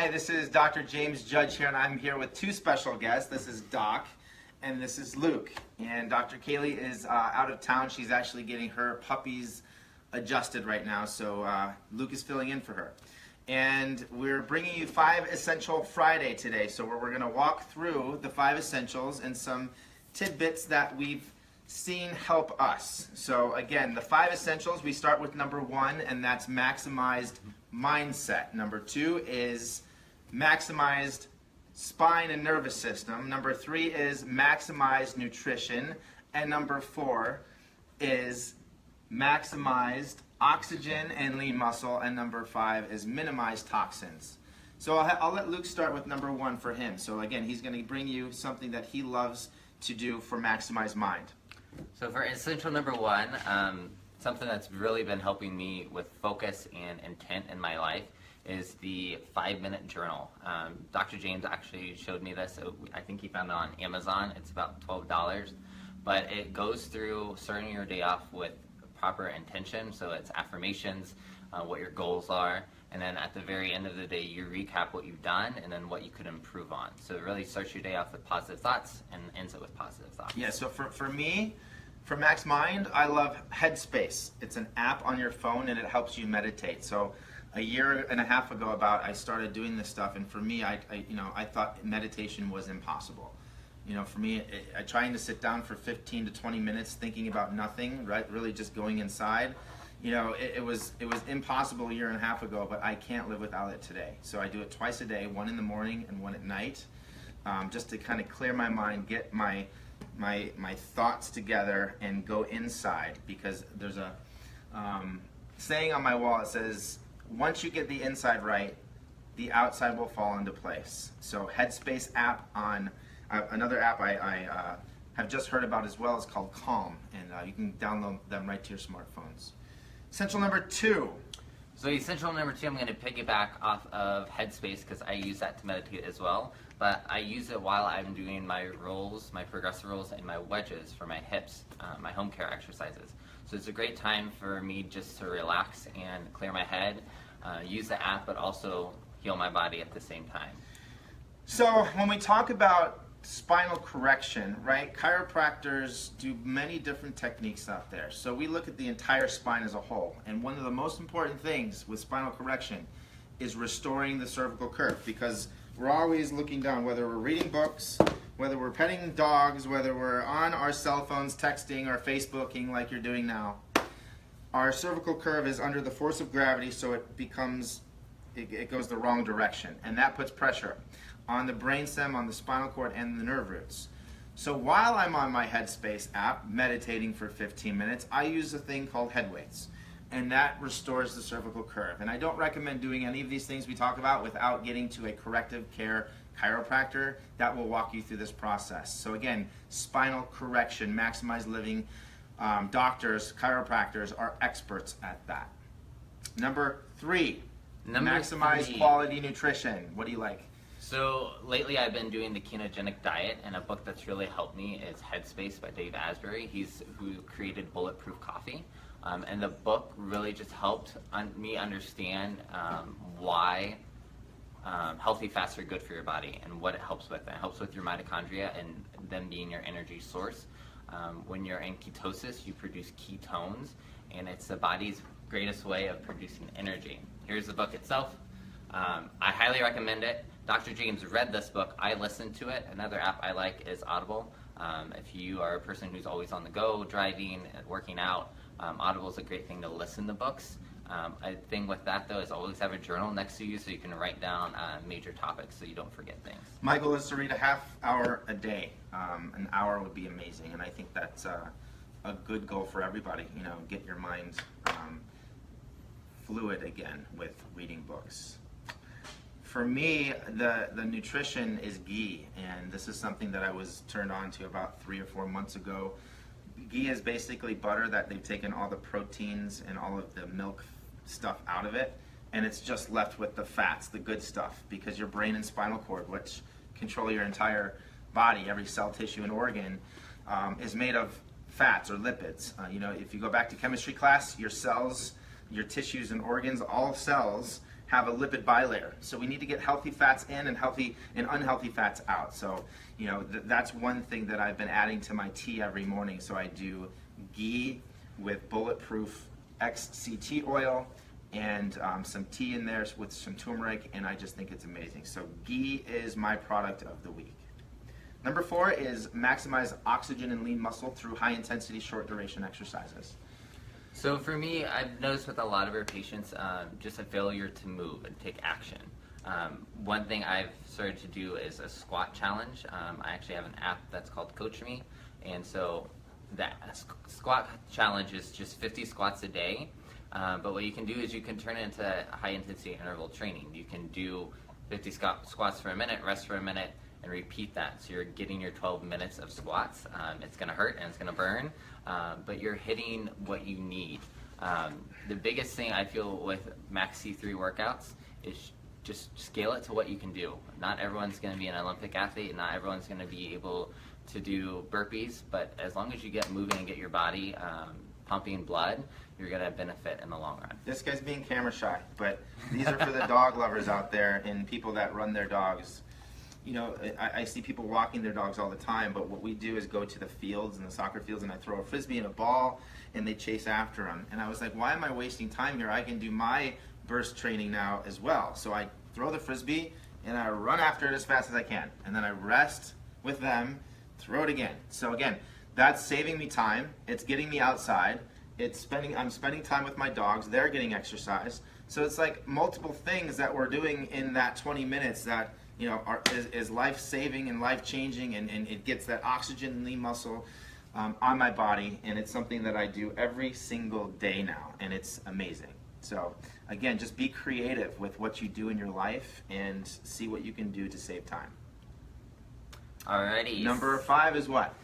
Hi, this is Dr. James Judge here, and I'm here with two special guests. This is Doc, and this is Luke. And Dr. Kalie is out of town. She's actually getting her puppies adjusted right now, so Luke is filling in for her. And we're bringing you 5 Essential Friday today, so we're going to walk through the 5 essentials and some tidbits that we've seen help us. So again, the 5 essentials, we start with number 1, and that's maximized mindset. Number 2 is maximized spine and nervous system. Number 3 is maximized nutrition. And number 4 is maximized oxygen and lean muscle. And number 5 is minimized toxins. So I'll let Luke start with number 1 for him. So again, he's going to bring you something that he loves to do for maximized mind. So for essential number 1, something that's really been helping me with focus and intent in my life is the 5-minute journal. Dr. James actually showed me this. I think he found it on Amazon. It's about $12, but it goes through starting your day off with proper intention. So it's affirmations, what your goals are, and then at the very end of the day, you recap what you've done and then what you could improve on. So it really starts your day off with positive thoughts and ends it with positive thoughts. Yeah, so for me, for Max Mind, I love Headspace. It's an app on your phone and it helps you meditate. So a year and a half ago I started doing this stuff, and for me, I thought meditation was impossible. For me, trying to sit down for 15 to 20 minutes thinking about nothing, right? Really just going inside. It was impossible a year and a half ago, but I can't live without it today. So I do it twice a day, 1 in the morning and 1 at night, just to kind of clear my mind, get my thoughts together and go inside, because there's a saying on my wall. It says, once you get the inside right, the outside will fall into place. So Headspace app on another app I have just heard about as well is called Calm, and you can download them right to your smartphones. Essential number 2. So essential number 2, I'm going to piggyback off of Headspace because I use that to meditate as well. But I use it while I'm doing my rolls, my progressive rolls, and my wedges for my hips, my home care exercises. So it's a great time for me just to relax and clear my head, use the app, but also heal my body at the same time. So when we talk about spinal correction, right, chiropractors do many different techniques out there. So we look at the entire spine as a whole. And one of the most important things with spinal correction is restoring the cervical curve, because we're always looking down, whether we're reading books, whether we're petting dogs, whether we're on our cell phones texting or Facebooking like you're doing now. Our cervical curve is under the force of gravity, so it goes the wrong direction, and that puts pressure on the brainstem, on the spinal cord, and the nerve roots. So while I'm on my Headspace app meditating for 15 minutes, I use a thing called head weights, and that restores the cervical curve. And I don't recommend doing any of these things we talk about without getting to a corrective care chiropractor that will walk you through this process. So again, spinal correction, maximized living, doctors, chiropractors are experts at that. Number 3, maximize quality nutrition. What do you like? So lately I've been doing the ketogenic diet, and a book that's really helped me is Headspace by Dave Asbury. He's who created Bulletproof Coffee. And the book really just helped me understand why healthy fats are good for your body and what it helps with. It helps with your mitochondria and them being your energy source. When you're in ketosis, you produce ketones, and it's the body's greatest way of producing energy. Here's the book itself. I highly recommend it. Dr. James read this book. I listened to it. Another app I like is Audible. If you are a person who's always on the go, driving, working out, Audible is a great thing to listen to books. A thing with that, though, is always have a journal next to you so you can write down major topics so you don't forget things. My goal is to read a half hour a day. An hour would be amazing, and I think that's a good goal for everybody. Get your mind fluid again with reading books. For me, the nutrition is ghee, and this is something that I was turned on to about 3 or 4 months ago. Ghee is basically butter that they've taken all the proteins and all of the milk stuff out of it, and it's just left with the fats, the good stuff, because your brain and spinal cord, which control your entire body, every cell, tissue, and organ, is made of fats or lipids. If you go back to chemistry class, your cells, your tissues and organs, all cells have a lipid bilayer. So we need to get healthy fats in and healthy and unhealthy fats out. So, you know, that's one thing that I've been adding to my tea every morning. So I do ghee with bulletproof XCT oil and some tea in there with some turmeric, and I just think it's amazing. So ghee is my product of the week. Number 4 is maximize oxygen and lean muscle through high intensity, short duration exercises. So for me, I've noticed with a lot of our patients, just a failure to move and take action. One thing I've started to do is a squat challenge. I actually have an app that's called Coach Me, and so that squat challenge is just 50 squats a day. But what you can do is you can turn it into high intensity interval training. You can do 50 squats for a minute, rest for a minute, and repeat that. So you're getting your 12 minutes of squats. It's gonna hurt and it's gonna burn, but you're hitting what you need. The biggest thing I feel with Max C3 workouts is just scale it to what you can do. Not everyone's gonna be an Olympic athlete, and not everyone's gonna be able to do burpees, but as long as you get moving and get your body pumping blood, you're gonna benefit in the long run. This guy's being camera shy, but these are for the dog lovers out there and people that run their dogs. You know, I see people walking their dogs all the time, but what we do is go to the fields and the soccer fields, and I throw a frisbee and a ball, and they chase after them. And I was like, why am I wasting time here? I can do my burst training now as well. So I throw the frisbee, and I run after it as fast as I can. And then I rest with them, throw it again. So again, that's saving me time. It's getting me outside. I'm spending time with my dogs. They're getting exercise. So it's like multiple things that we're doing in that 20 minutes that, you know, is life-saving and life-changing, and it gets that oxygen and lean muscle on my body, and it's something that I do every single day now, and it's amazing. So again, just be creative with what you do in your life and see what you can do to save time. Alrighty. Number 5 is what?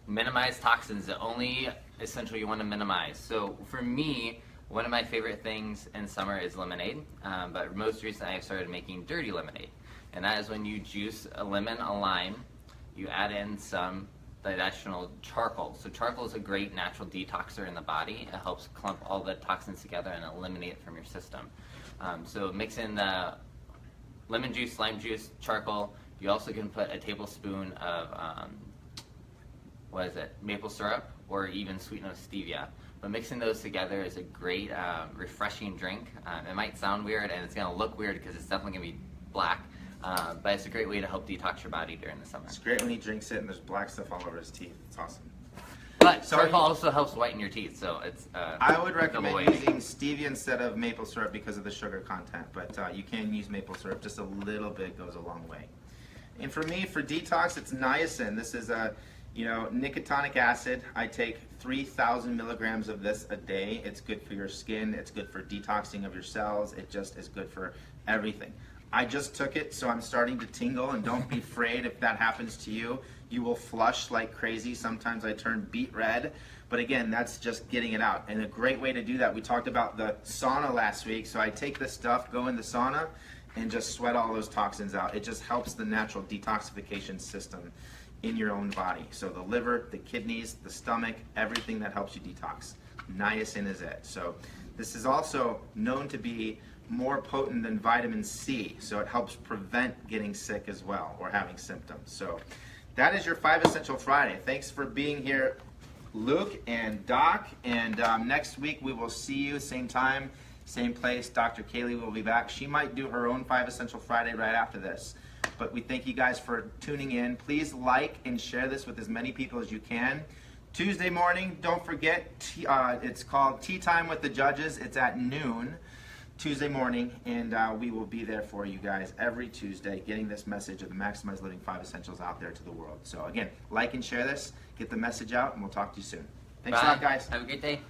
Minimize toxins, the only essential you want to minimize. So for me, one of my favorite things in summer is lemonade, but most recently I've started making dirty lemonade. And that is when you juice a lemon, a lime, you add in some additional charcoal. So charcoal is a great natural detoxer in the body. It helps clump all the toxins together and eliminate it from your system. So mix in the lemon juice, lime juice, charcoal. You also can put a tablespoon of maple syrup, or even sweetened with stevia. But mixing those together is a great refreshing drink. It might sound weird, and it's gonna look weird because it's definitely gonna be black, but it's a great way to help detox your body during the summer. It's great when he drinks it and there's black stuff all over his teeth. It's awesome. But charcoal also helps whiten your teeth, so it's I would recommend double using stevia instead of maple syrup because of the sugar content, but you can use maple syrup. Just a little bit goes a long way. And for me, for detox, it's niacin. This is a nicotinic acid. I take 3,000 milligrams of this a day. It's good for your skin. It's good for detoxing of your cells. It just is good for everything. I just took it, so I'm starting to tingle, and don't be afraid if that happens to you. You will flush like crazy. Sometimes I turn beet red, but again, that's just getting it out. And a great way to do that, we talked about the sauna last week, so I take this stuff, go in the sauna, and just sweat all those toxins out. It just helps the natural detoxification system in your own body. So the liver, the kidneys, the stomach, everything that helps you detox. Niacin is it. So this is also known to be more potent than vitamin C, so it helps prevent getting sick as well, or having symptoms. So that is your 5 Essential Friday. Thanks for being here, Luke and Doc, and next week we will see you same time, same place. Dr. Kalie will be back. She might do her own 5 Essential Friday right after this. But we thank you guys for tuning in. Please like and share this with as many people as you can. Tuesday morning, don't forget, it's called Tea Time with the Judges. It's at noon Tuesday morning, and we will be there for you guys every Tuesday, getting this message of the Maximize Living 5 Essentials out there to the world. So again, like and share this, get the message out, and we'll talk to you soon. Thanks a lot, guys. Have a great day.